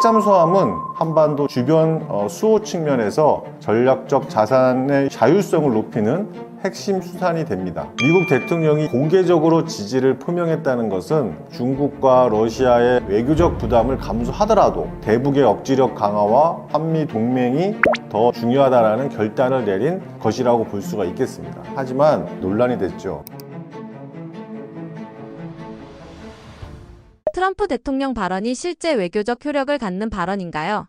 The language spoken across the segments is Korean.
핵잠수함은 한반도 주변 수호 측면에서 전략적 자산의 자율성을 높이는 핵심 수단이 됩니다. 미국 대통령이 공개적으로 지지를 표명했다는 것은 중국과 러시아의 외교적 부담을 감수하더라도 대북의 억지력 강화와 한미 동맹이 더 중요하다는 결단을 내린 것이라고 볼 수가 있겠습니다. 하지만 논란이 됐죠. 트럼프 대통령 발언이 실제 외교적 효력을 갖는 발언인가요?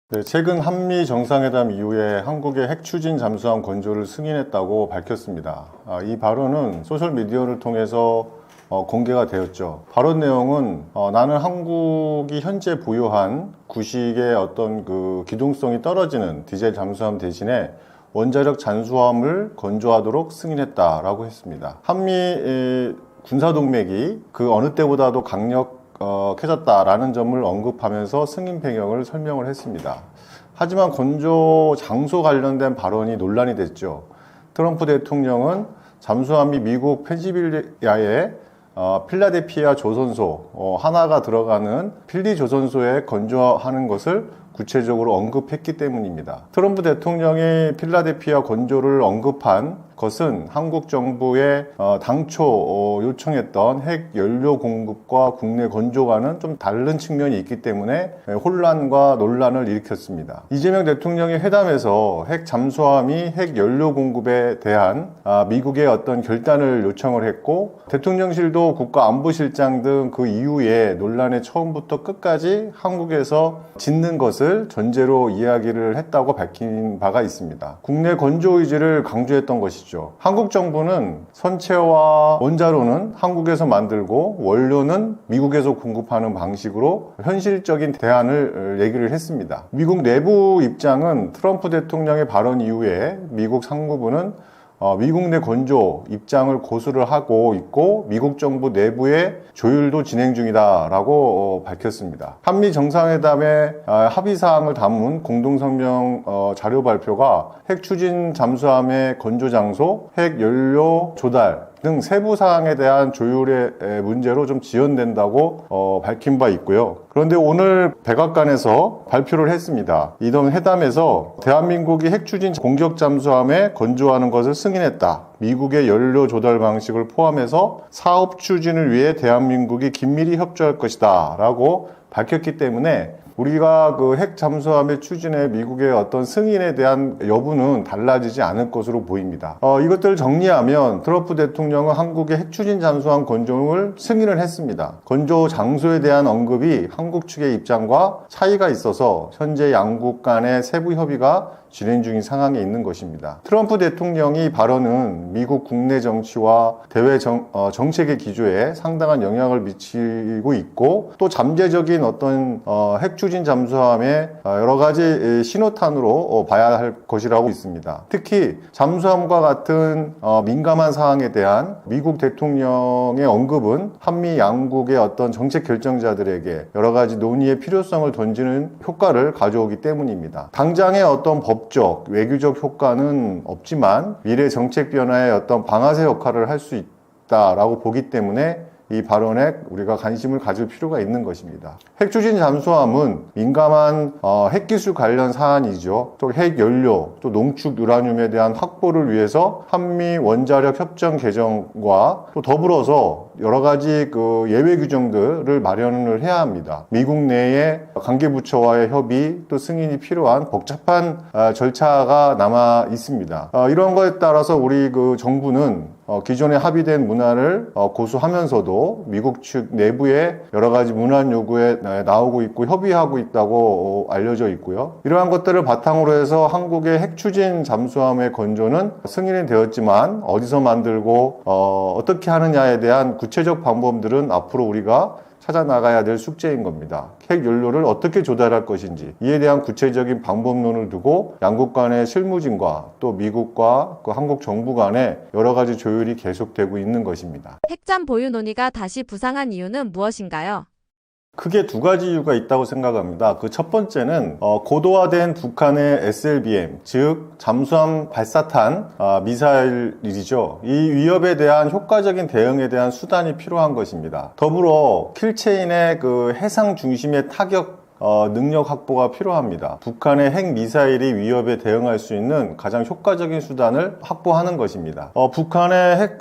네, 최근 한미 정상회담 이후에 한국의 핵 추진 잠수함 건조를 승인했다고 밝혔습니다. 이 발언은 소셜미디어를 통해서 공개가 되었죠. 발언 내용은 나는 한국이 현재 보유한 구식의 어떤 그 기동성이 떨어지는 디젤 잠수함 대신에 원자력 잠수함을 건조하도록 승인했다라고 했습니다. 한미 군사동맹이 그 어느 때보다도 강력해졌다라는 점을 언급하면서 승인 배경을 설명을 했습니다. 하지만 건조 장소 관련된 발언이 논란이 됐죠. 트럼프 대통령은 잠수함이 미국 펜실베니아의 필라델피아 조선소 하나가 들어가는 필리 조선소에 건조하는 것을 구체적으로 언급했기 때문입니다. 트럼프 대통령이 필라델피아 건조를 언급한 것은 한국 정부의 당초 요청했던 핵 연료 공급과 국내 건조와는 좀 다른 측면이 있기 때문에 혼란과 논란을 일으켰습니다. 이재명 대통령이 회담에서 핵 잠수함이 핵 연료 공급에 대한 미국의 어떤 결단을 요청을 했고, 대통령실도 국가안보실장 등 그 이후에 논란의 처음부터 끝까지 한국에서 짓는 것을 전제로 이야기를 했다고 밝힌 바가 있습니다. 국내 건조 의지를 강조했던 것이죠. 한국 정부는 선체와 원자로는 한국에서 만들고 원료는 미국에서 공급하는 방식으로 현실적인 대안을 얘기를 했습니다. 미국 내부 입장은 트럼프 대통령의 발언 이후에 미국 상무부는 미국 내 건조 입장을 고수를 하고 있고 미국 정부 내부의 조율도 진행 중이다라고 밝혔습니다. 한미 정상회담의 합의사항을 담은 공동성명 자료 발표가 핵 추진 잠수함의 건조 장소, 핵 연료 조달 등 세부 사항에 대한 조율의 문제로 좀 지연된다고 밝힌 바 있고요. 그런데 오늘 백악관에서 발표를 했습니다. 이번 회담에서 대한민국이 핵 추진 공격 잠수함에 건조하는 것을 승인했다. 미국의 연료 조달 방식을 포함해서 사업 추진을 위해 대한민국이 긴밀히 협조할 것이다 라고 밝혔기 때문에 우리가 그 핵 잠수함의 추진에 미국의 어떤 승인에 대한 여부는 달라지지 않을 것으로 보입니다. 이것들을 정리하면 트럼프 대통령은 한국의 핵 추진 잠수함 건조를 승인을 했습니다. 건조 장소에 대한 언급이 한국 측의 입장과 차이가 있어서 현재 양국 간의 세부 협의가 진행 중인 상황에 있는 것입니다. 트럼프 대통령이 발언은 미국 국내 정치와 대외 정책의 기조에 상당한 영향을 미치고 있고, 또 잠재적인 어떤 핵 추진 잠수함의 여러 가지 신호탄으로 봐야 할 것이라고 있습니다. 특히 잠수함과 같은 민감한 사항에 대한 미국 대통령의 언급은 한미 양국의 어떤 정책 결정자들에게 여러 가지 논의의 필요성을 던지는 효과를 가져오기 때문입니다. 당장의 어떤 법적, 외교적 효과는 없지만 미래 정책 변화의 어떤 방아쇠 역할을 할 수 있다라고 보기 때문에 이 발언에 우리가 관심을 가질 필요가 있는 것입니다. 핵 추진 잠수함은 민감한 핵기술 관련 사안이죠. 또 핵연료, 또 농축 유라늄에 대한 확보를 위해서 한미 원자력 협정 개정과 또 더불어서 여러 가지 그 예외 규정들을 마련을 해야 합니다. 미국 내에 관계부처와의 협의 또 승인이 필요한 복잡한 절차가 남아 있습니다. 이런 것에 따라서 우리 그 정부는 기존에 합의된 문안을 고수하면서도 미국 측 내부의 여러 가지 문안 요구에 나오고 있고 협의하고 있다고 알려져 있고요. 이러한 것들을 바탕으로 해서 한국의 핵 추진 잠수함의 건조는 승인이 되었지만 어디서 만들고 어떻게 하느냐에 대한 구체적 방법들은 앞으로 우리가 찾아 나가야 될 숙제인 겁니다. 핵 연료를 어떻게 조달할 것인지 이에 대한 구체적인 방법론을 두고 양국 간의 실무진과 또 미국과 그 한국 정부 간의 여러 가지 조율이 계속되고 있는 것입니다. 핵잠 보유 논의가 다시 부상한 이유는 무엇인가요? 크게 두 가지 이유가 있다고 생각합니다. 그 첫 번째는 고도화된 북한의 SLBM, 즉 잠수함 발사탄 미사일이죠. 이 위협에 대한 효과적인 대응에 대한 수단이 필요한 것입니다. 더불어 킬체인의 그 해상 중심의 타격 능력 확보가 필요합니다. 북한의 핵 미사일이 위협에 대응할 수 있는 가장 효과적인 수단을 확보하는 것입니다. 북한의 핵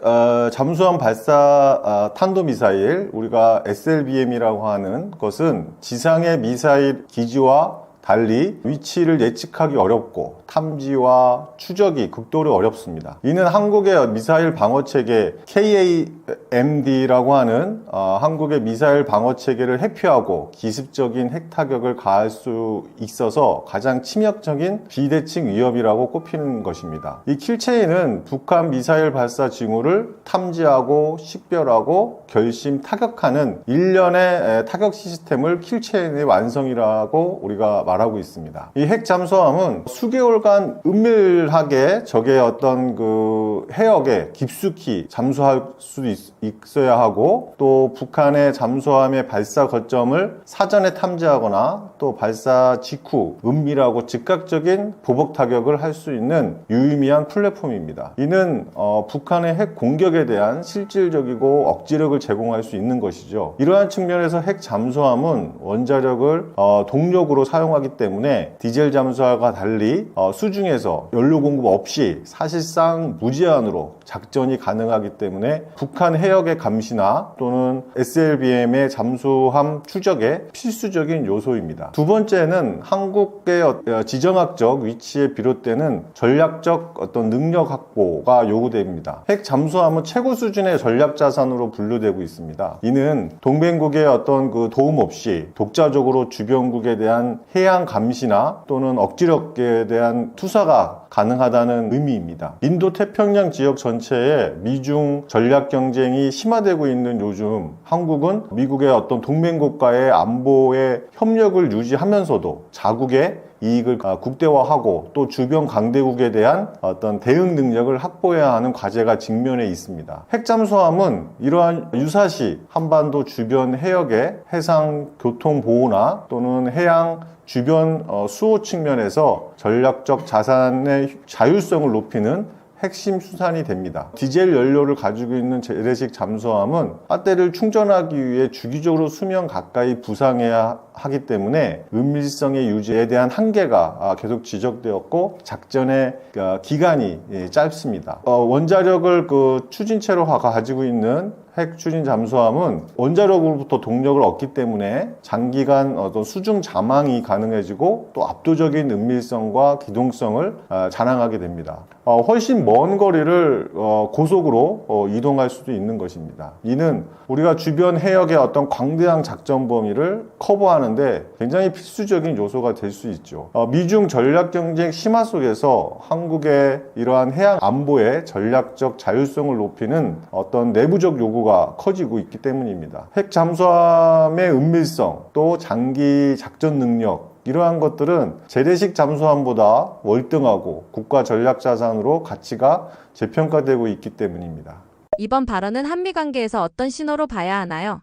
잠수함 발사 탄도미사일, 우리가 SLBM이라고 하는 것은 지상의 미사일 기지와 달리 위치를 예측하기 어렵고 탐지와 추적이 극도로 어렵습니다. 이는 한국의 미사일 방어체계 KAMD라고 하는 한국의 미사일 방어체계를 회피하고 기습적인 핵 타격을 가할 수 있어서 가장 치명적인 비대칭 위협이라고 꼽히는 것입니다. 이 킬체인은 북한 미사일 발사 징후를 탐지하고 식별하고 결심 타격하는 일련의 타격 시스템을 킬체인의 완성이라고 우리가 말하고 있습니다. 이 핵 잠수함은 수개월간 은밀하게 적의 어떤 그 해역에 깊숙이 잠수할 수도 있어야 하고, 또 북한의 잠수함의 발사 거점을 사전에 탐지하거나 또 발사 직후 은밀하고 즉각적인 보복 타격을 할 수 있는 유의미한 플랫폼입니다. 이는 북한의 핵 공격에 대한 실질적이고 억지력을 제공할 수 있는 것이죠. 이러한 측면에서 핵 잠수함은 원자력을 동력으로 사용하기 때문에 디젤 잠수함과 달리 수중에서 연료 공급 없이 사실상 무제한으로 작전이 가능하기 때문에 북한 해역의 감시나 또는 SLBM의 잠수함 추적에 필수적인 요소입니다. 두 번째는 한국의 지정학적 위치에 비롯되는 전략적 어떤 능력 확보가 요구됩니다. 핵 잠수함은 최고 수준의 전략 자산으로 분류되고 있습니다. 이는 동맹국의 어떤 그 도움 없이 독자적으로 주변국에 대한 해양 감시나 또는 억지력에 대한 투사가 가능하다는 의미입니다. 인도 태평양 지역 전체에 미중 전략 경쟁이 심화되고 있는 요즘, 한국은 미국의 어떤 동맹국과의 안보의 협력을 유지하면서도 자국의 이익을 국대화하고 또 주변 강대국에 대한 어떤 대응 능력을 확보해야 하는 과제가 직면해 있습니다. 핵잠수함은 이러한 유사시 한반도 주변 해역의 해상 교통 보호나 또는 해양 주변 수호 측면에서 전략적 자산의 자율성을 높이는 핵심 수산이 됩니다. 디젤 연료를 가지고 있는 재래식 잠수함은 배터리를 충전하기 위해 주기적으로 수명 가까이 부상해야 하기 때문에 은밀성의 유지에 대한 한계가 계속 지적되었고 작전의 기간이 짧습니다. 원자력을 추진체로 가지고 있는 핵 추진 잠수함은 원자력으로부터 동력을 얻기 때문에 장기간 어떤 수중 잠항이 가능해지고 또 압도적인 은밀성과 기동성을 자랑하게 됩니다. 훨씬 먼 거리를 고속으로 이동할 수도 있는 것입니다. 이는 우리가 주변 해역의 어떤 광대한 작전 범위를 커버하는데 굉장히 필수적인 요소가 될 수 있죠. 미중 전략 경쟁 심화 속에서 한국의 이러한 해양 안보의 전략적 자율성을 높이는 어떤 내부적 요구가 커지고 있기 때문입니다. 핵 잠수함의 은밀성, 또 장기 작전 능력, 이러한 것들은 재래식 잠수함보다 월등하고 국가 전략 자산으로 가치가 재평가되고 있기 때문입니다. 이번 발언은 한미 관계에서 어떤 신호로 봐야 하나요?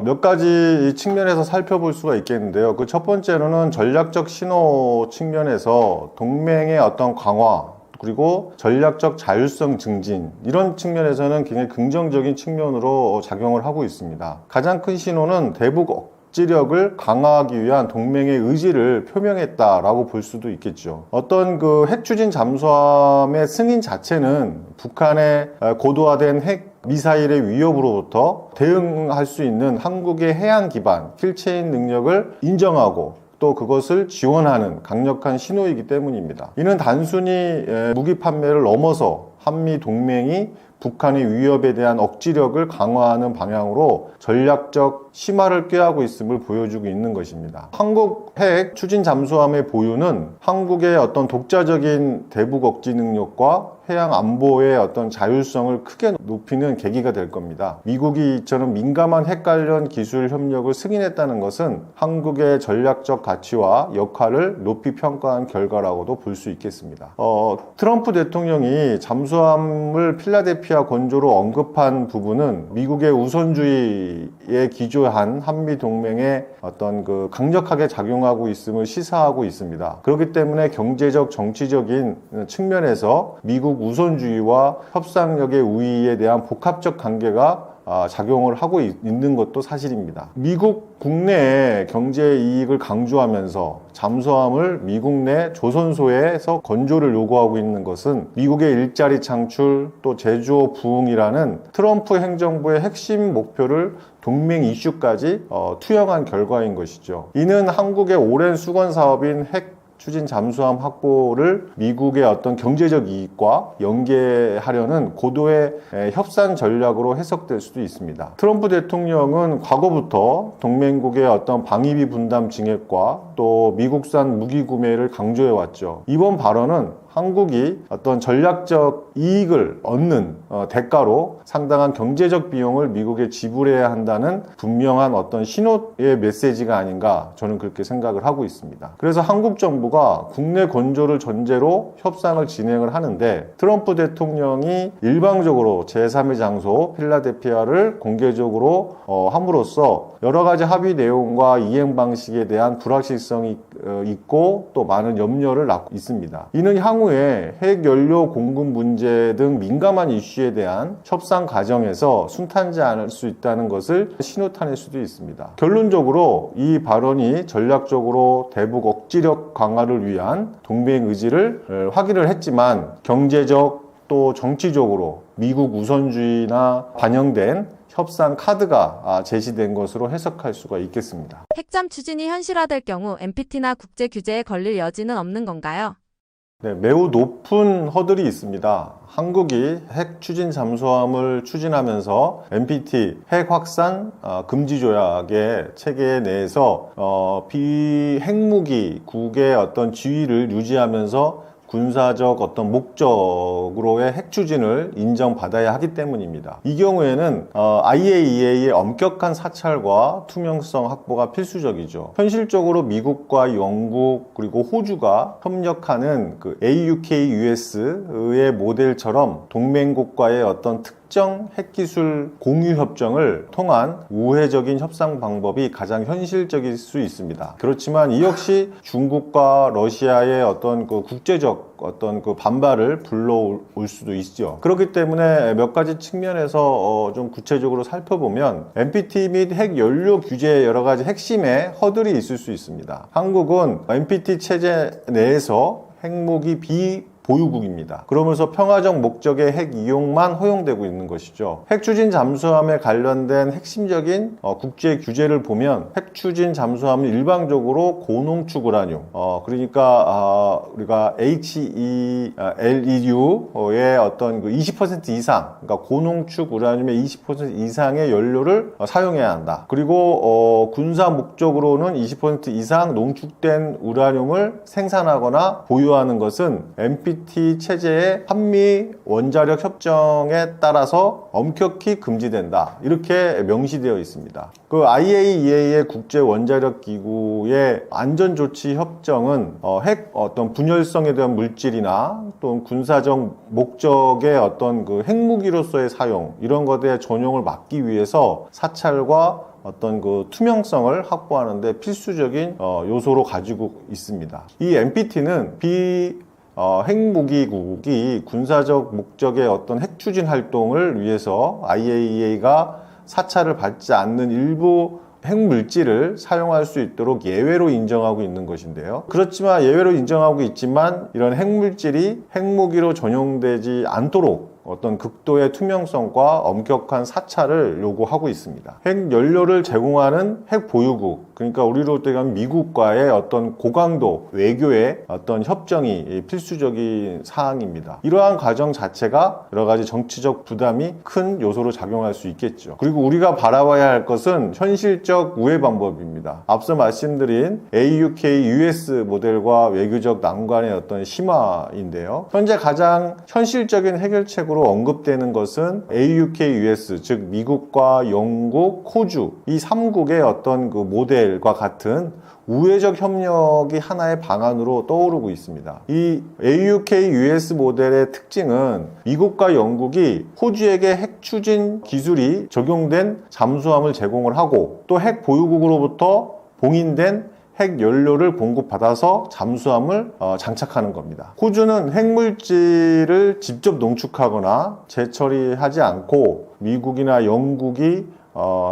몇 가지 측면에서 살펴볼 수가 있겠는데요. 그 첫 번째로는 전략적 신호 측면에서 동맹의 어떤 강화, 그리고 전략적 자율성 증진, 이런 측면에서는 굉장히 긍정적인 측면으로 작용을 하고 있습니다. 가장 큰 신호는 대북 억지력을 강화하기 위한 동맹의 의지를 표명했다라고 볼 수도 있겠죠. 어떤 핵 추진 잠수함의 승인 자체는 북한의 고도화된 핵 미사일의 위협으로부터 대응할 수 있는 한국의 해양 기반 킬체인 능력을 인정하고 또 그것을 지원하는 강력한 신호이기 때문입니다. 이는 단순히 무기 판매를 넘어서 한미 동맹이 북한의 위협에 대한 억지력을 강화하는 방향으로 전략적 심화를 꾀하고 있음을 보여주고 있는 것입니다. 한국 핵 추진 잠수함의 보유는 한국의 어떤 독자적인 대북 억지 능력과 해양 안보의 어떤 자율성을 크게 높이는 계기가 될 겁니다. 미국이 이처럼 민감한 핵 관련 기술 협력을 승인했다는 것은 한국의 전략적 가치와 역할을 높이 평가한 결과라고도 볼 수 있겠습니다. 트럼프 대통령이 잠수함을 필라델피아 건조로 언급한 부분은 미국의 우선주의에 기조한 한미 동맹에 어떤 강력하게 작용하고 있음을 시사하고 있습니다. 그렇기 때문에 경제적, 정치적인 측면에서 미국 우선주의와 협상력의 우위에 대한 복합적 관계가 작용을 하고 있는 것도 사실입니다. 미국 국내 경제 이익을 강조하면서 잠수함을 미국 내 조선소에서 건조를 요구하고 있는 것은 미국의 일자리 창출 또 제조업 부흥이라는 트럼프 행정부의 핵심 목표를 동맹 이슈까지 투영한 결과인 것이죠. 이는 한국의 오랜 수건 사업인 핵 추진 잠수함 확보를 미국의 어떤 경제적 이익과 연계하려는 고도의 협상 전략으로 해석될 수도 있습니다. 트럼프 대통령은 과거부터 동맹국의 어떤 방위비 분담 증액과 또 미국산 무기 구매를 강조해 왔죠. 이번 발언은 한국이 어떤 전략적 이익을 얻는 대가로 상당한 경제적 비용을 미국에 지불해야 한다는 분명한 어떤 신호의 메시지가 아닌가 저는 그렇게 생각을 하고 있습니다. 그래서 한국 정부가 국내 건조를 전제로 협상을 진행을 하는데 트럼프 대통령이 일방적으로 제3의 장소 필라델피아를 공개적으로 함으로써 여러 가지 합의 내용과 이행 방식에 대한 불확실성이 있고 또 많은 염려를 낳고 있습니다. 이는 향후에 핵연료 공급 문제 등 민감한 이슈에 대한 협상 과정에서 순탄지 않을 수 있다는 것을 신호탄일 수도 있습니다. 결론적으로 이 발언이 전략적으로 대북 억지력 강화를 위한 동맹 의지를 확인을 했지만 경제적 또 정치적으로 미국 우선주의나 반영된 협상 카드가 제시된 것으로 해석할 수가 있겠습니다. 핵잠 추진이 현실화될 경우 NPT나 국제 규제에 걸릴 여지는 없는 건가요? 네, 매우 높은 허들이 있습니다. 한국이 핵 추진 잠수함을 추진하면서 NPT 핵 확산 금지 조약의 체계 내에서 비핵무기국의 어떤 지위를 유지하면서 군사적 어떤 목적으로의 핵 추진을 인정받아야 하기 때문입니다. 이 경우에는 IAEA의 엄격한 사찰과 투명성 확보가 필수적이죠. 현실적으로 미국과 영국 그리고 호주가 협력하는 그 AUKUS의 모델처럼 동맹국과의 어떤 특정 핵기술 공유 협정을 통한 우회적인 협상 방법이 가장 현실적일 수 있습니다. 그렇지만 이 역시 중국과 러시아의 어떤 그 국제적 어떤 그 반발을 불러올 수도 있죠. 그렇기 때문에 몇 가지 측면에서 좀 구체적으로 살펴보면 NPT 및 핵 연료 규제의 여러 가지 핵심의 허들이 있을 수 있습니다. 한국은 NPT 체제 내에서 핵무기 보유국입니다. 그러면서 평화적 목적의 핵 이용만 허용되고 있는 것이죠. 핵 추진 잠수함에 관련된 핵심적인 국제 규제를 보면 핵 추진 잠수함은 일방적으로 고농축 우라늄, 그러니까 우리가 HELEU의 어떤 그 20% 이상, 그러니까 고농축 우라늄의 20% 이상의 연료를 사용해야 한다. 그리고 군사 목적으로는 20% 이상 농축된 우라늄을 생산하거나 보유하는 것은 NPT 체제의 한미 원자력 협정에 따라서 엄격히 금지된다. 이렇게 명시되어 있습니다. 그 IAEA의 국제 원자력 기구의 안전조치 협정은 핵 어떤 분열성에 대한 물질이나 또 군사적 목적의 어떤 그 핵무기로서의 사용 이런 것에 전용을 막기 위해서 사찰과 어떤 그 투명성을 확보하는데 필수적인 요소로 가지고 있습니다. 이 NPT는 핵무기국이 군사적 목적의 어떤 핵 추진 활동을 위해서 IAEA가 사찰을 받지 않는 일부 핵물질을 사용할 수 있도록 예외로 인정하고 있는 것인데요. 그렇지만 예외로 인정하고 있지만 이런 핵물질이 핵무기로 전용되지 않도록 어떤 극도의 투명성과 엄격한 사찰을 요구하고 있습니다. 핵 연료를 제공하는 핵 보유국, 그러니까 우리로 따지면 미국과의 어떤 고강도 외교의 어떤 협정이 필수적인 사항입니다. 이러한 과정 자체가 여러 가지 정치적 부담이 큰 요소로 작용할 수 있겠죠. 그리고 우리가 바라봐야 할 것은 현실적 우회 방법입니다. 앞서 말씀드린 AUKUS 모델과 외교적 난관의 어떤 심화인데요. 현재 가장 현실적인 해결책으로 언급되는 것은 AUKUS, 즉 미국과 영국, 호주 이 3국의 어떤 그 모델과 같은 우회적 협력이 하나의 방안으로 떠오르고 있습니다. 이 AUKUS 모델의 특징은 미국과 영국이 호주에게 핵 추진 기술이 적용된 잠수함을 제공을 하고 또 핵 보유국으로부터 봉인된 핵 연료를 공급받아서 잠수함을 장착하는 겁니다. 호주는 핵물질을 직접 농축하거나 재처리하지 않고 미국이나 영국이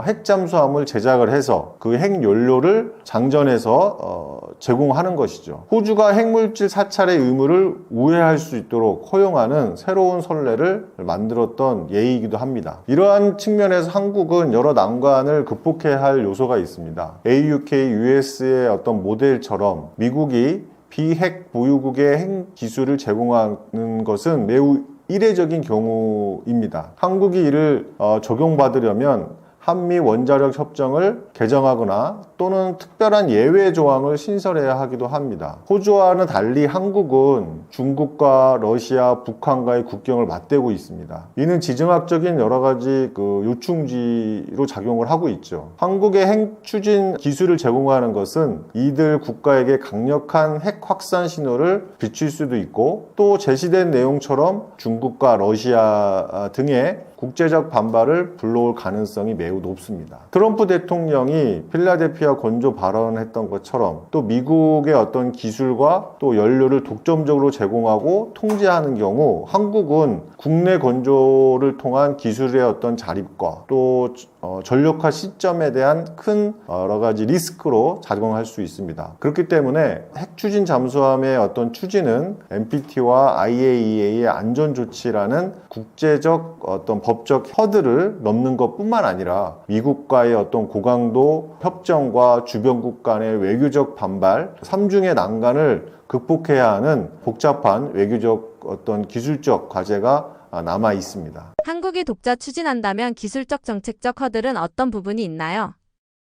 핵잠수함을 제작을 해서 그 핵연료를 장전해서 제공하는 것이죠. 호주가 핵물질 사찰의 의무를 우회할 수 있도록 허용하는 새로운 선례를 만들었던 예이기도 합니다. 이러한 측면에서 한국은 여러 난관을 극복해야 할 요소가 있습니다. AUK, US의 어떤 모델처럼 미국이 비핵 보유국의 핵 기술을 제공하는 것은 매우 이례적인 경우입니다. 한국이 이를 적용받으려면 한미 원자력 협정을 개정하거나 또는 특별한 예외 조항을 신설해야 하기도 합니다. 호주와는 달리 한국은 중국과 러시아, 북한과의 국경을 맞대고 있습니다. 이는 지정학적인 여러 가지 요충지로 작용을 하고 있죠. 한국의 핵 추진 기술을 제공하는 것은 이들 국가에게 강력한 핵 확산 신호를 비출 수도 있고, 또 제시된 내용처럼 중국과 러시아 등의 국제적 반발을 불러올 가능성이 매우 높습니다. 트럼프 대통령이 필라델피아 건조 발언했던 것처럼 또 미국의 어떤 기술과 또 연료를 독점적으로 제공하고 통제하는 경우 한국은 국내 건조를 통한 기술의 어떤 자립과 또 전력화 시점에 대한 큰 여러 가지 리스크로 작용할 수 있습니다. 그렇기 때문에 핵 추진 잠수함의 어떤 추진은 NPT와 IAEA의 안전 조치라는 국제적 어떤 법적 허들을 넘는 것뿐만 아니라 미국과의 어떤 고강도 협정과 주변국 간의 외교적 반발, 삼중의 난관을 극복해야 하는 복잡한 외교적 어떤 기술적 과제가 남아 있습니다. 한국이 독자 추진한다면 기술적 정책적 허들은 어떤 부분이 있나요?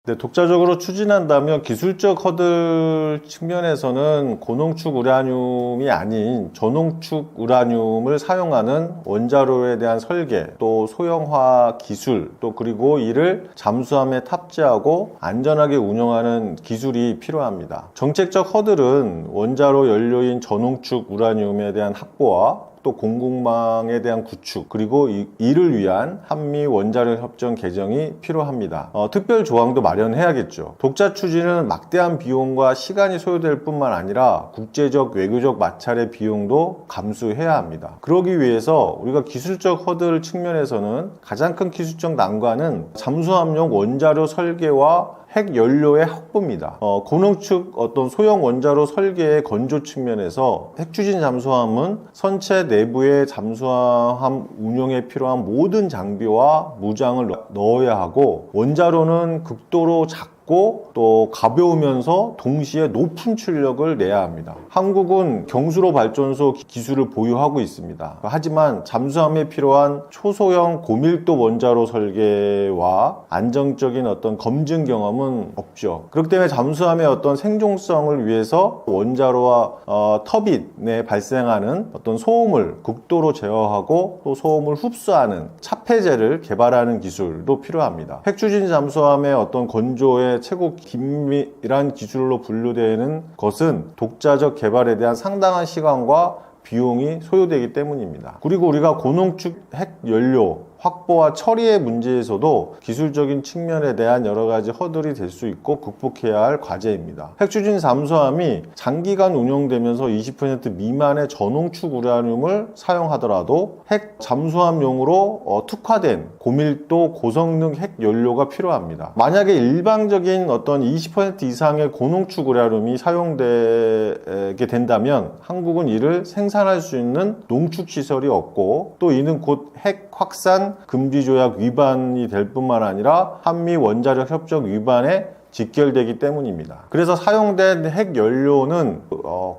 네, 독자적으로 추진한다면 기술적 허들 측면에서는 고농축 우라늄이 아닌 저농축 우라늄을 사용하는 원자로에 대한 설계, 또 소형화 기술, 또 그리고 이를 잠수함에 탑재하고 안전하게 운영하는 기술이 필요합니다. 정책적 허들은 원자로 연료인 저농축 우라늄에 대한 확보와 또 공급망에 대한 구축, 그리고 이를 위한 한미 원자력 협정 개정이 필요합니다. 특별 조항도 마련해야겠죠. 독자 추진은 막대한 비용과 시간이 소요될 뿐만 아니라 국제적 외교적 마찰의 비용도 감수해야 합니다. 그러기 위해서 우리가 기술적 허들 측면에서는 가장 큰 기술적 난관은 잠수함용 원자료 설계와 핵 연료의 확보입니다. 고농축 어떤 소형 원자로 설계의 건조 측면에서 핵 추진 잠수함은 선체 내부의 잠수함 운용에 필요한 모든 장비와 무장을 넣어야 하고, 원자로는 극도로 작고 또 가벼우면서 동시에 높은 출력을 내야 합니다. 한국은 경수로 발전소 기술을 보유하고 있습니다. 하지만 잠수함에 필요한 초소형 고밀도 원자로 설계와 안정적인 어떤 검증 경험은 없죠. 그렇기 때문에 잠수함의 어떤 생존성을 위해서 원자로와 터빈에 발생하는 어떤 소음을 극도로 제어하고 또 소음을 흡수하는 차폐제를 개발하는 기술도 필요합니다. 핵추진 잠수함의 어떤 건조의 최고 긴밀한 기술로 분류되는 것은 독자적 개발에 대한 상당한 시간과 비용이 소요되기 때문입니다. 그리고 우리가 고농축 핵 연료 확보와 처리의 문제에서도 기술적인 측면에 대한 여러 가지 허들이 될 수 있고 극복해야 할 과제입니다. 핵추진 잠수함이 장기간 운용되면서 20% 미만의 저농축 우라늄을 사용하더라도 핵 잠수함용으로 특화된 고밀도 고성능 핵 연료가 필요합니다. 만약에 일방적인 어떤 20% 이상의 고농축 우라늄이 사용되게 된다면 한국은 이를 생산할 수 있는 농축 시설이 없고, 또 이는 곧 핵 확산 금지조약 위반이 될 뿐만 아니라 한미 원자력 협정 위반에 직결되기 때문입니다. 그래서 사용된 핵 연료는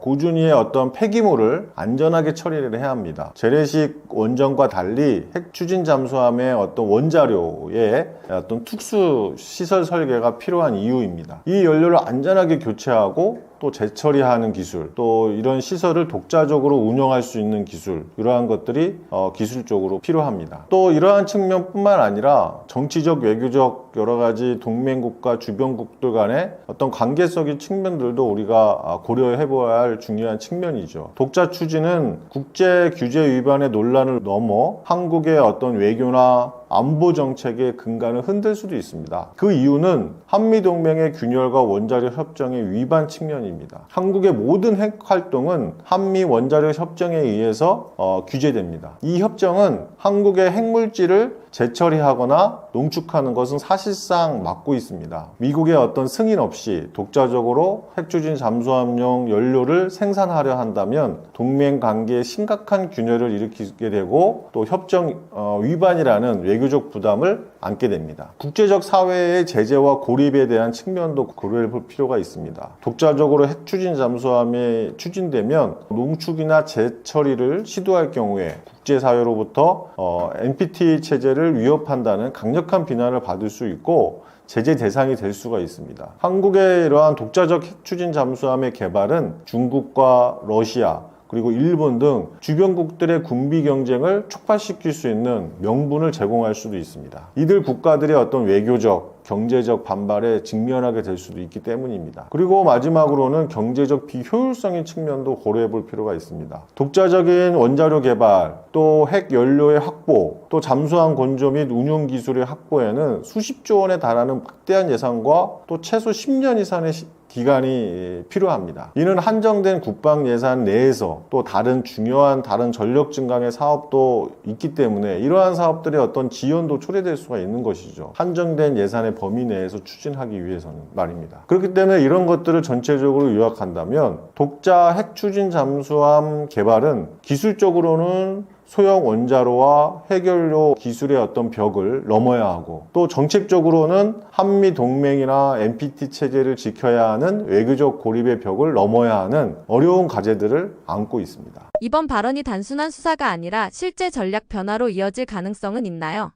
고준위의 어떤 폐기물을 안전하게 처리를 해야 합니다. 재래식 원전과 달리 핵 추진 잠수함의 어떤 원자료에 어떤 특수 시설 설계가 필요한 이유입니다. 이 연료를 안전하게 교체하고 또 재처리하는 기술, 또 이런 시설을 독자적으로 운영할 수 있는 기술, 이러한 것들이 기술적으로 필요합니다. 또 이러한 측면뿐만 아니라 정치적, 외교적 여러 가지 동맹국과 주변국들 간의 어떤 관계성의 측면들도 우리가 고려해 보아야 할 중요한 측면이죠. 독자 추진은 국제 규제 위반의 논란을 넘어 한국의 어떤 외교나 안보 정책의 근간을 흔들 수도 있습니다. 그 이유는 한미동맹의 균열과 원자력 협정의 위반 측면입니다. 한국의 모든 핵 활동은 한미 원자력 협정에 의해서 규제됩니다. 이 협정은 한국의 핵물질을 재처리하거나 농축하는 것은 사실상 막고 있습니다. 미국의 어떤 승인 없이 독자적으로 핵추진 잠수함용 연료를 생산하려 한다면 동맹 관계에 심각한 균열을 일으키게 되고 또 협정 위반이라는 외교적 부담을 안게 됩니다. 국제적 사회의 제재와 고립에 대한 측면도 고려해 볼 필요가 있습니다. 독자적으로 핵추진 잠수함이 추진되면 농축이나 재처리를 시도할 경우에 국제사회로부터 NPT 체제를 위협한다는 강력한 비난을 받을 수 있고 제재 대상이 될 수가 있습니다. 한국의 이러한 독자적 핵추진 잠수함의 개발은 중국과 러시아 그리고 일본 등 주변국들의 군비 경쟁을 촉발시킬 수 있는 명분을 제공할 수도 있습니다. 이들 국가들의 어떤 외교적, 경제적 반발에 직면하게 될 수도 있기 때문입니다. 그리고 마지막으로는 경제적 비효율성인 측면도 고려해 볼 필요가 있습니다. 독자적인 원자료 개발, 또 핵 연료의 확보, 또 잠수함 건조 및 운용 기술의 확보에는 수십조 원에 달하는 막대한 예산과 또 최소 10년 이상의 기간이 필요합니다. 이는 한정된 국방 예산 내에서 또 중요한 다른 전력 증강의 사업도 있기 때문에 이러한 사업들의 어떤 지연도 초래될 수가 있는 것이죠. 한정된 예산의 범위 내에서 추진하기 위해서는 말입니다. 그렇기 때문에 이런 것들을 전체적으로 요약한다면 독자 핵추진 잠수함 개발은 기술적으로는 소형 원자로와 핵연료 기술의 어떤 벽을 넘어야 하고 또 정책적으로는 한미 동맹이나 NPT 체제를 지켜야 하는 외교적 고립의 벽을 넘어야 하는 어려운 과제들을 안고 있습니다. 이번 발언이 단순한 수사가 아니라 실제 전략 변화로 이어질 가능성은 있나요?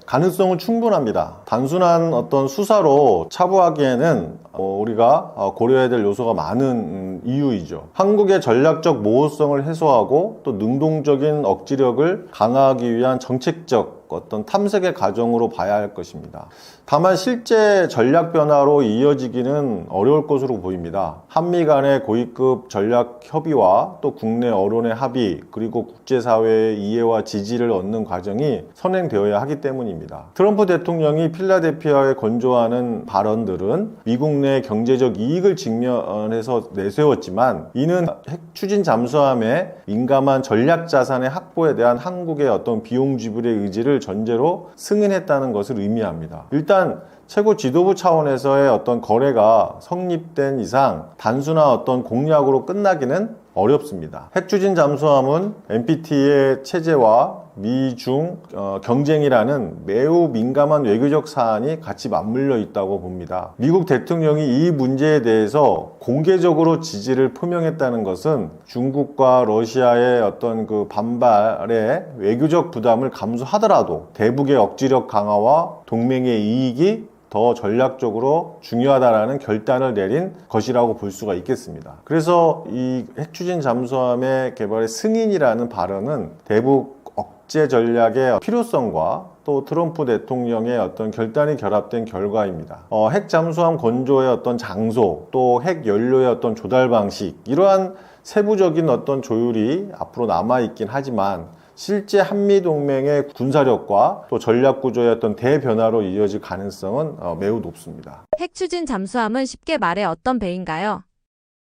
가능성은 충분합니다. 단순한 어떤 수사로 차부하기에는 우리가 고려해야 될 요소가 많은 이유이죠. 한국의 전략적 모호성을 해소하고 또 능동적인 억지력을 강화하기 위한 정책적 어떤 탐색의 과정으로 봐야 할 것입니다. 다만 실제 전략 변화로 이어지기는 어려울 것으로 보입니다. 한미 간의 고위급 전략 협의와 또 국내 언론의 합의 그리고 국제사회의 이해와 지지를 얻는 과정이 선행되어야 하기 때문입니다. 트럼프 대통령이 필라델피아에 건조하는 발언들은 미국 내 경제적 이익을 직면해서 내세웠지만 이는 핵 추진 잠수함의 민감한 전략 자산의 확보에 대한 한국의 어떤 비용 지불의 의지를 전제로 승인했다는 것을 의미합니다. 일단 최고 지도부 차원에서의 어떤 거래가 성립된 이상 단순한 어떤 공약으로 끝나기는 어렵습니다. 핵추진 잠수함은 NPT의 체제와 미중 경쟁이라는 매우 민감한 외교적 사안이 같이 맞물려 있다고 봅니다. 미국 대통령이 이 문제에 대해서 공개적으로 지지를 표명했다는 것은 중국과 러시아의 어떤 그 반발에 외교적 부담을 감수하더라도 대북의 억지력 강화와 동맹의 이익이 더 전략적으로 중요하다라는 결단을 내린 것이라고 볼 수가 있겠습니다. 그래서 이 핵추진 잠수함의 개발의 승인이라는 발언은 대북 억제 전략의 필요성과 또 트럼프 대통령의 어떤 결단이 결합된 결과입니다. 핵 잠수함 건조의 어떤 장소, 또 핵 연료의 어떤 조달 방식, 이러한 세부적인 어떤 조율이 앞으로 남아있긴 하지만 실제 한미동맹의 군사력과 또 전략구조의 어떤 대변화로 이어질 가능성은 매우 높습니다. 핵추진 잠수함은 쉽게 말해 어떤 배인가요?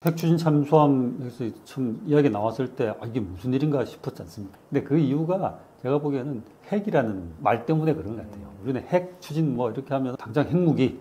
핵추진 잠수함에서 처음 이야기 나왔을 때 이게 무슨 일인가 싶었지 않습니까? 근데 그 이유가 제가 보기에는 핵이라는 말 때문에 그런 것 같아요. 우리는 핵 추진 이렇게 하면 당장 핵무기,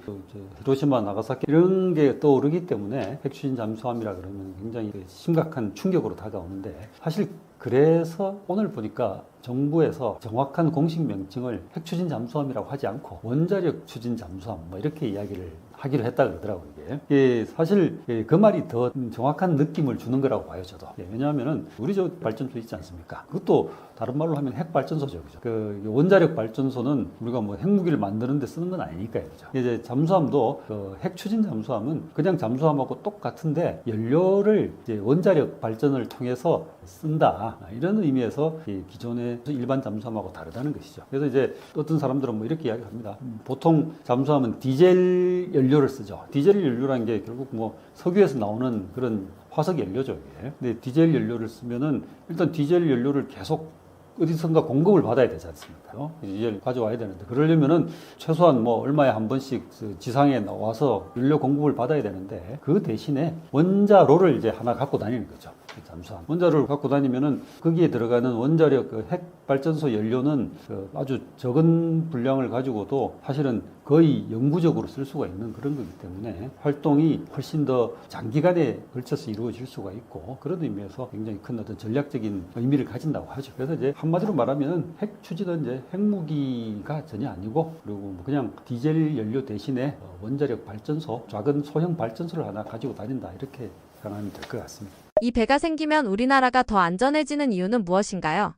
히로시마, 나가사키 이런 게 떠오르기 때문에 핵추진 잠수함이라 그러면 굉장히 심각한 충격으로 다가오는데 사실 그래서 오늘 보니까 정부에서 정확한 공식 명칭을 핵추진 잠수함이라고 하지 않고 원자력 추진 잠수함 이렇게 이야기를 하기로 했다 그러더라고요. 이게 사실 그 말이 더 정확한 느낌을 주는 거라고 봐요, 저도. 왜냐하면은 우리 저 발전소 있지 않습니까? 그것도 다른 말로 하면 핵발전소죠, 그죠? 그 원자력 발전소는 우리가 핵무기를 만드는 데 쓰는 건 아니니까요, 그죠? 이제 잠수함도 핵 추진 잠수함은 그냥 잠수함하고 똑같은데 연료를 이제 원자력 발전을 통해서 쓴다, 이런 의미에서 기존의 일반 잠수함하고 다르다는 것이죠. 그래서 이제 어떤 사람들은 이렇게 이야기합니다. 보통 잠수함은 디젤 연료를 쓰죠. 디젤 연료라는 게 결국 석유에서 나오는 그런 화석 연료죠, 이게. 근데 디젤 연료를 쓰면은 일단 디젤 연료를 계속 어디선가 공급을 받아야 되지 않습니까? 디젤 가져와야 되는데 그러려면은 최소한 뭐 얼마에 한 번씩 그 지상에 나와서 연료 공급을 받아야 되는데 그 대신에 원자로를 이제 하나 갖고 다니는 거죠. 잠수함. 원자로를 갖고 다니면은 거기에 들어가는 원자력 그 핵 발전소 연료는 그 아주 적은 분량을 가지고도 사실은 거의 영구적으로 쓸 수가 있는 그런 거기 때문에 활동이 훨씬 더 장기간에 걸쳐서 이루어질 수가 있고 그런 의미에서 굉장히 큰 어떤 전략적인 의미를 가진다고 하죠. 그래서 이제 한마디로 말하면 핵 추진은 이제 핵무기가 전혀 아니고 그리고 뭐 그냥 디젤 연료 대신에 원자력 발전소, 작은 소형 발전소를 하나 가지고 다닌다 이렇게 생각하면 될 것 같습니다. 이 배가 생기면 우리나라가 더 안전해지는 이유는 무엇인가요?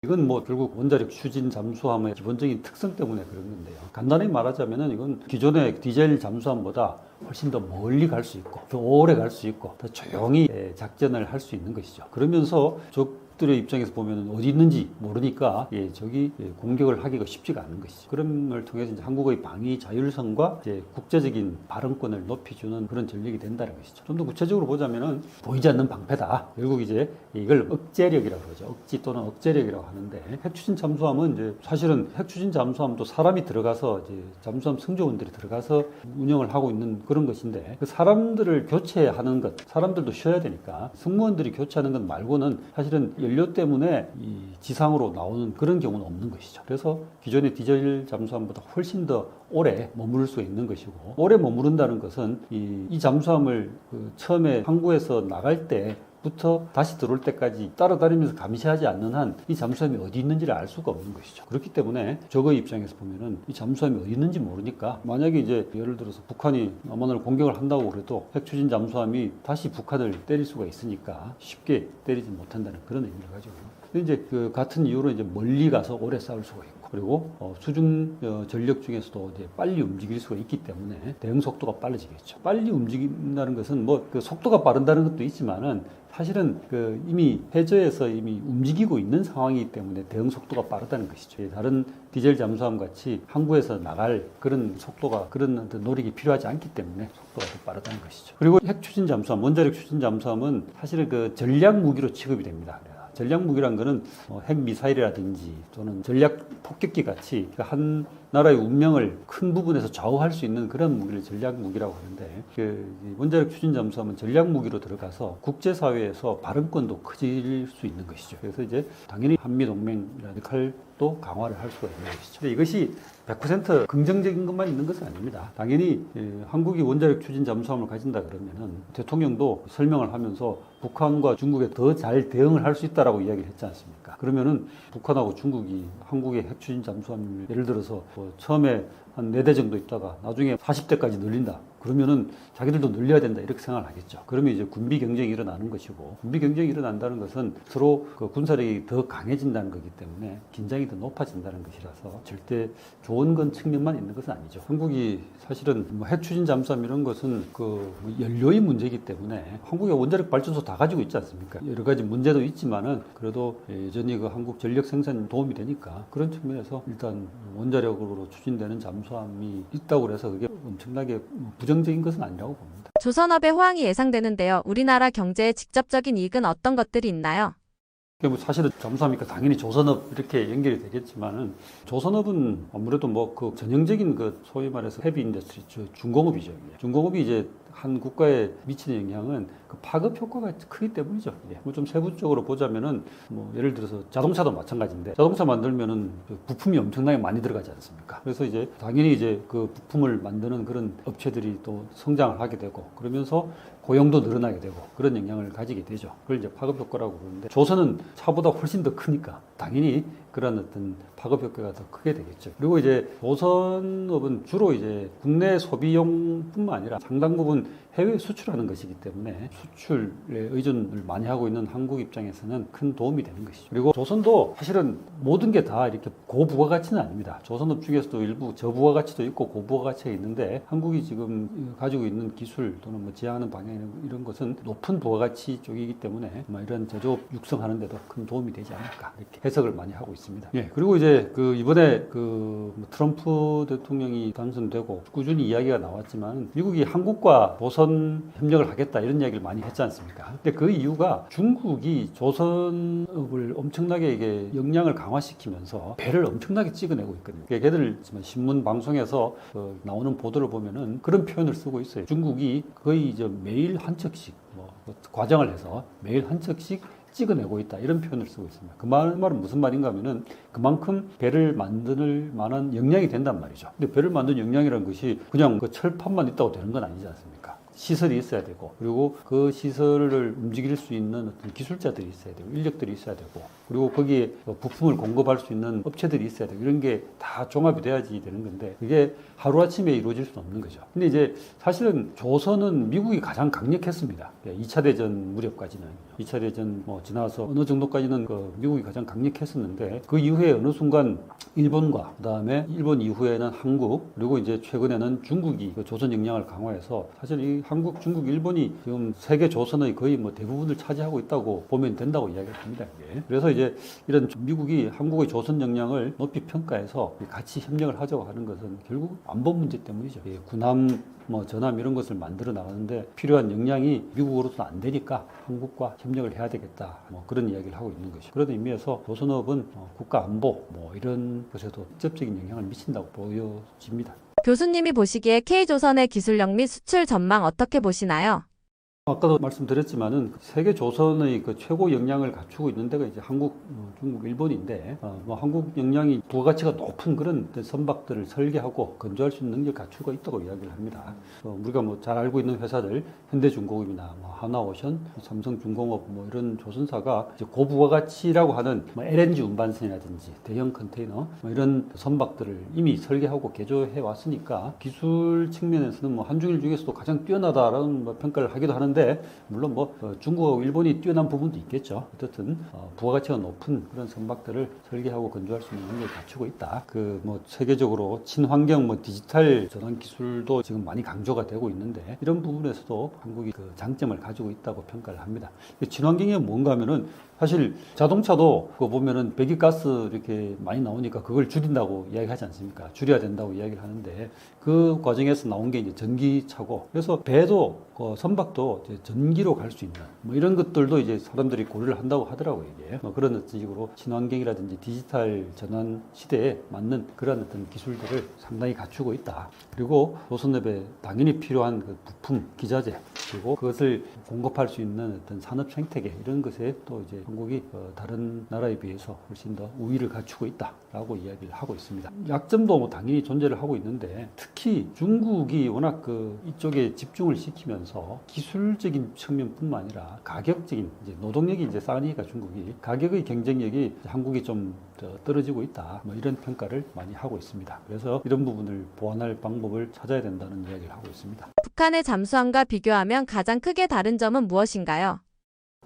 이건 뭐 결국 원자력 추진 잠수함의 기본적인 특성 때문에 그런 건데요. 간단히 말하자면은 이건 기존의 디젤 잠수함보다 훨씬 더 멀리 갈 수 있고 더 오래 갈 수 있고 더 조용히 작전을 할 수 있는 것이죠. 그러면서 적들의 입장에서 보면 어디 있는지 모르니까 적이 공격을 하기가 쉽지가 않은 것이죠. 그런 걸 통해서 이제 한국의 방위 자율성과 이제 국제적인 발언권을 높여주는 그런 전력이 된다는 것이죠. 좀 더 구체적으로 보자면은 보이지 않는 방패다. 결국 이제 이걸 억제력이라고 그러죠. 억지 또는 억제력이라고 하는데 핵추진 잠수함은 이제 사실은 핵추진 잠수함도 사람이 들어가서 이제 잠수함 승조원들이 들어가서 운영을 하고 있는 그런 것인데 그 사람들을 교체하는 것, 사람들도 쉬어야 되니까 승무원들이 교체하는 것 말고는 사실은 연료 때문에 이 지상으로 나오는 그런 경우는 없는 것이죠. 그래서 기존의 디젤 잠수함보다 훨씬 더 오래 머무를 수 있는 것이고 오래 머무른다는 것은 이 잠수함을 처음에 항구에서 나갈 때 부터 다시 들어올 때까지 따라다니면서 감시하지 않는 한 이 잠수함이 어디 있는지를 알 수가 없는 것이죠. 그렇기 때문에 적의 입장에서 보면은 이 잠수함이 어디 있는지 모르니까 만약에 이제 예를 들어서 북한이 남한을 공격을 한다고 그래도 핵추진 잠수함이 다시 북한을 때릴 수가 있으니까 쉽게 때리지 못한다는 그런 의미를 가지고 근데 이제 그 같은 이유로 이제 멀리 가서 오래 싸울 수가 있고 그리고 수중 전력 중에서도 이제 빨리 움직일 수가 있기 때문에 대응 속도가 빨라지겠죠. 빨리 움직인다는 것은 뭐 그 속도가 빠른다는 것도 있지만은 사실은 그 이미 해저에서 이미 움직이고 있는 상황이기 때문에 대응 속도가 빠르다는 것이죠. 다른 디젤 잠수함 같이 항구에서 나갈 그런 속도가 그런 어떤 노력이 필요하지 않기 때문에 속도가 더 빠르다는 것이죠. 그리고 핵 추진 잠수함, 원자력 추진 잠수함은 사실은 그 전략 무기로 취급이 됩니다. 전략 무기란 거는 핵 미사일이라든지 또는 전략 폭격기 같이 한 나라의 운명을 큰 부분에서 좌우할 수 있는 그런 무기를 전략 무기라고 하는데 그 원자력 추진 잠수함은 전략 무기로 들어가서 국제사회에서 발언권도 커질 수 있는 것이죠. 그래서 이제 당연히 한미 동맹이라는 역할도 강화를 할 수가 있는 것이죠. 근데 이것이 100% 긍정적인 것만 있는 것은 아닙니다. 당연히 한국이 원자력 추진 잠수함을 가진다 그러면은 대통령도 설명을 하면서 북한과 중국에 더 잘 대응을 할 수 있다라고 이야기를 했지 않습니까? 그러면은 북한하고 중국이 한국의 핵 추진 잠수함을 예를 들어서 처음에 한 4대 정도 있다가 나중에 40대까지 늘린다. 그러면은 자기들도 늘려야 된다 이렇게 생각을 하겠죠. 그러면 이제 군비 경쟁이 일어나는 것이고 군비 경쟁이 일어난다는 것은 서로 그 군사력이 더 강해진다는 거기 때문에 긴장이 더 높아진다는 것이라서 절대 좋은 건 측면만 있는 것은 아니죠. 한국이 사실은 뭐 핵추진 잠수함 이런 것은 그 연료의 문제이기 때문에 한국의 원자력 발전소 다 가지고 있지 않습니까? 여러 가지 문제도 있지만은 그래도 여전히 그 한국 전력 생산 도움이 되니까 그런 측면에서 일단 원자력으로 추진되는 잠수함이 있다고 해서 그게 엄청나게 부정적인 것은 아니라고 봅니다. 조선업의 호황이 예상되는데요. 우리나라 경제에 직접적인 이익은 어떤 것들이 있나요? 사실은 잠수함이니까 당연히 조선업 이렇게 연결이 되겠지만은 조선업은 아무래도 뭐 그 전형적인 그 소위 말해서 헤비 인더스트리 중공업이죠. 중공업이 이제 한 국가에 미치는 영향은 그 파급 효과가 크기 때문이죠. 뭐 좀 세부적으로 보자면은 뭐 예를 들어서 자동차도 마찬가지인데 자동차 만들면은 그 부품이 엄청나게 많이 들어가지 않습니까? 그래서 이제 당연히 이제 그 부품을 만드는 그런 업체들이 또 성장을 하게 되고 그러면서 고용도 늘어나게 되고 그런 영향을 가지게 되죠. 그걸 이제 파급 효과라고 그러는데 조선은 차보다 훨씬 더 크니까 당연히 그런 어떤 파급 효과가 더 크게 되겠죠. 그리고 이제 조선업은 주로 이제 국내 소비용뿐만 아니라 상당 부분 해외 수출하는 것이기 때문에 수출에 의존을 많이 하고 있는 한국 입장에서는 큰 도움이 되는 것이죠. 그리고 조선도 사실은 모든 게 다 이렇게 고부가가치는 아닙니다. 조선업 중에서도 일부 저부가가치도 있고 고부가가치가 있는데 한국이 지금 가지고 있는 기술 또는 뭐 지향하는 방향 이런 것은 높은 부가가치 쪽이기 때문에 이런 제조업 육성하는데도 큰 도움이 되지 않을까 이렇게 해석을 많이 하고 있습니다. 예, 그리고 이제 이번에 트럼프 대통령이 당선되고 꾸준히 이야기가 나왔지만 미국이 한국과 조선 협력을 하겠다 이런 이야기를 많이 했지 않습니까? 근데 그 이유가 중국이 조선업을 엄청나게 이게 역량을 강화시키면서 배를 엄청나게 찍어내고 있거든요. 걔들 신문 방송에서 나오는 보도를 보면은 그런 표현을 쓰고 있어요. 중국이 거의 이제 매일 한 척씩 과정을 해서 매일 한 척씩 찍어내고 있다 이런 표현을 쓰고 있습니다. 그 말은 무슨 말인가 하면은 그만큼 배를 만들 만한 역량이 된단 말이죠. 근데 배를 만든 역량이라는 것이 그냥 그 철판만 있다고 되는 건 아니지 않습니까? 시설이 있어야 되고, 그리고 그 시설을 움직일 수 있는 어떤 기술자들이 있어야 되고, 인력들이 있어야 되고, 그리고 거기에 부품을 공급할 수 있는 업체들이 있어야 되고, 이런 게 다 종합이 돼야지 되는 건데, 그게 하루아침에 이루어질 수는 없는 거죠. 근데 이제 사실은 조선은 미국이 가장 강력했습니다. 2차 대전 무렵까지는. 2차 대전 지나서 어느 정도까지는 미국이 가장 강력했었는데, 그 이후에 어느 순간 일본과, 그 다음에 일본 이후에는 한국, 그리고 이제 최근에는 중국이 조선 역량을 강화해서 사실 이 한국, 중국, 일본이 지금 세계 조선의 거의 대부분을 차지하고 있다고 보면 된다고 이야기를 합니다. 이게. 그래서 이제 이런 미국이 한국의 조선 역량을 높이 평가해서 같이 협력을 하자고 하는 것은 결국 안보 문제 때문이죠. 군함, 전함 이런 것을 만들어 나가는데 필요한 역량이 미국으로서는 안 되니까 한국과 협력을 해야 되겠다. 그런 이야기를 하고 있는 것이죠. 그런 의미에서 조선업은 국가 안보 이런 것에도 직접적인 영향을 미친다고 보여집니다. 교수님이 보시기에 K조선의 기술력 및 수출 전망 어떻게 보시나요? 아까도 말씀드렸지만은 세계 조선의 최고 역량을 갖추고 있는 데가 이제 한국, 중국, 일본인데 한국 역량이 부가가치가 높은 그런 선박들을 설계하고 건조할 수 있는 능력을 갖추고 있다고 이야기를 합니다. 우리가 잘 알고 있는 회사들 현대중공업이나 하나오션, 삼성중공업 이런 조선사가 이제 고부가가치라고 하는 LNG 운반선이라든지 대형 컨테이너 이런 선박들을 이미 설계하고 개조해 왔으니까 기술 측면에서는 한중일 중에서도 가장 뛰어나다라는 평가를 하기도 하는데. 물론 중국하고 일본이 뛰어난 부분도 있겠죠. 어쨌든 부가가치가 높은 그런 선박들을 설계하고 건조할 수 있는 능력을 갖추고 있다. 세계적으로 친환경 디지털 전환 기술도 지금 많이 강조가 되고 있는데 이런 부분에서도 한국이 장점을 가지고 있다고 평가를 합니다. 친환경이 뭔가 하면은 사실 자동차도 그거 보면은 배기가스 이렇게 많이 나오니까 그걸 줄인다고 이야기하지 않습니까? 줄여야 된다고 이야기를 하는데 그 과정에서 나온 게 이제 전기차고 그래서 배도 선박도 이제 전기로 갈 수 있는 이런 것들도 이제 사람들이 고려를 한다고 하더라고요. 이게 그런 어떤 식으로 친환경이라든지 디지털 전환 시대에 맞는 그런 어떤 기술들을 상당히 갖추고 있다. 그리고 조선업에 당연히 필요한 부품, 기자재 그리고 그것을 공급할 수 있는 어떤 산업 생태계 이런 것에 또 이제 한국이 다른 나라에 비해서 훨씬 더 우위를 갖추고 있다라고 이야기를 하고 있습니다. 약점도 당연히 존재를 하고 있는데 특히 중국이 워낙 이쪽에 집중을 시키면서 기술적인 측면뿐만 아니라 가격적인 이제 노동력이 이제 싸니까 중국이 가격의 경쟁력이 한국이 좀 떨어지고 있다. 이런 평가를 많이 하고 있습니다. 그래서 이런 부분을 보완할 방법을 찾아야 된다는 이야기를 하고 있습니다. 북한의 잠수함과 비교하면 가장 크게 다른 점은 무엇인가요?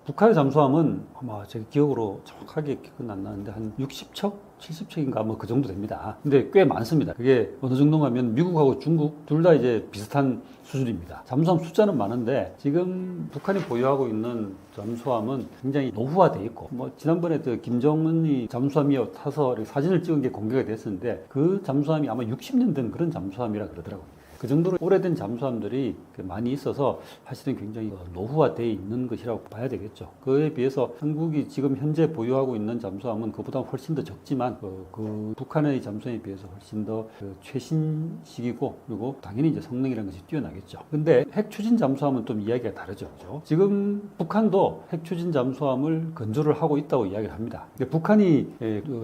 북한의 잠수함은 아마 제 기억으로 정확하게 기억은 안 나는데 한 60척? 70척인가 그 정도 됩니다. 근데 꽤 많습니다. 그게 어느 정도가 하면 미국하고 중국 둘 다 이제 비슷한 수준입니다. 잠수함 숫자는 많은데 지금 북한이 보유하고 있는 잠수함은 굉장히 노후화되어 있고 지난번에 김정은이 잠수함이 타서 사진을 찍은 게 공개가 됐었는데 그 잠수함이 아마 60년 된 그런 잠수함이라 그러더라고요. 그 정도로 오래된 잠수함들이 많이 있어서 사실은 굉장히 노후화되어 있는 것이라고 봐야 되겠죠. 그에 비해서 한국이 지금 현재 보유하고 있는 잠수함은 그보다 훨씬 더 적지만 북한의 잠수함에 비해서 훨씬 더 최신식이고 그리고 당연히 이제 성능이라는 것이 뛰어나겠죠. 근데 핵추진 잠수함은 좀 이야기가 다르죠. 그렇죠? 지금 북한도 핵추진 잠수함을 건조를 하고 있다고 이야기를 합니다. 근데 북한이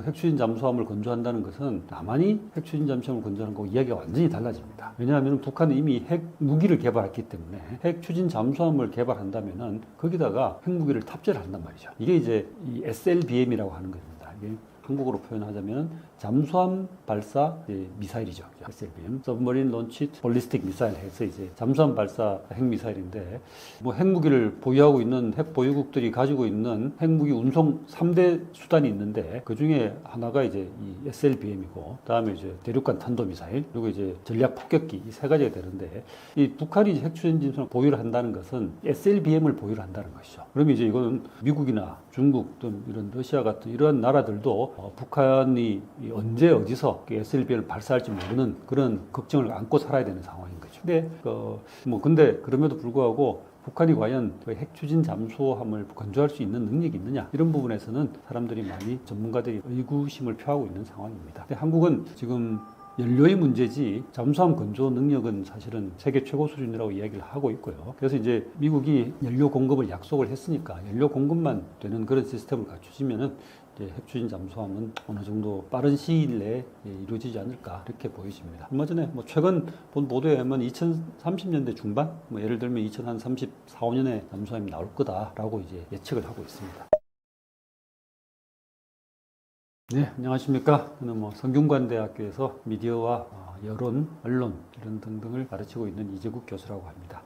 핵추진 잠수함을 건조한다는 것은 남한이 핵추진 잠수함을 건조하는 거고 이야기가 완전히 달라집니다. 왜냐하면 북한은 이미 핵 무기를 개발했기 때문에 핵 추진 잠수함을 개발한다면은 거기다가 핵 무기를 탑재를 한단 말이죠. 이게 이제 이 SLBM이라고 하는 겁니다. 이게 한국어로 표현하자면 잠수함 발사 미사일이죠. SLBM, Submarine Launched Ballistic Missile 해서 이제 잠수함 발사 핵미사일인데 뭐 핵무기를 보유하고 있는 핵 보유국들이 가지고 있는 핵무기 운송 3대 수단이 있는데 그 중에 하나가 이제 이 SLBM이고 그다음에 이제 대륙간 탄도미사일 그리고 이제 전략 폭격기 이 세 가지가 되는데 이 북한이 핵추진 잠수함을 보유를 한다는 것은 SLBM을 보유를 한다는 것이죠. 그러면 이제 이거는 미국이나 중국 등 이런 러시아 같은 이런 나라들도 북한이 언제 어디서 SLBM을 발사할지 모르는 그런 걱정을 안고 살아야 되는 상황인 거죠. 근데 그럼에도 불구하고 북한이 과연 핵 추진 잠수함을 건조할 수 있는 능력이 있느냐 이런 부분에서는 사람들이 많이 전문가들이 의구심을 표하고 있는 상황입니다. 근데 한국은 지금 연료의 문제지 잠수함 건조 능력은 사실은 세계 최고 수준이라고 이야기를 하고 있고요. 그래서 이제 미국이 연료 공급을 약속을 했으니까 연료 공급만 되는 그런 시스템을 갖추시면은 이제 핵추진 잠수함은 어느 정도 빠른 시일 내에 이루어지지 않을까 이렇게 보여집니다. 얼마 전에 최근 본 보도에 하면 2030년대 중반, 예를 들면 2034, 5년에 잠수함이 나올 거다라고 이제 예측을 하고 있습니다. 네, 안녕하십니까. 저는 성균관대학교에서 미디어와 여론, 언론 이런 등등을 가르치고 있는 이재국 교수라고 합니다.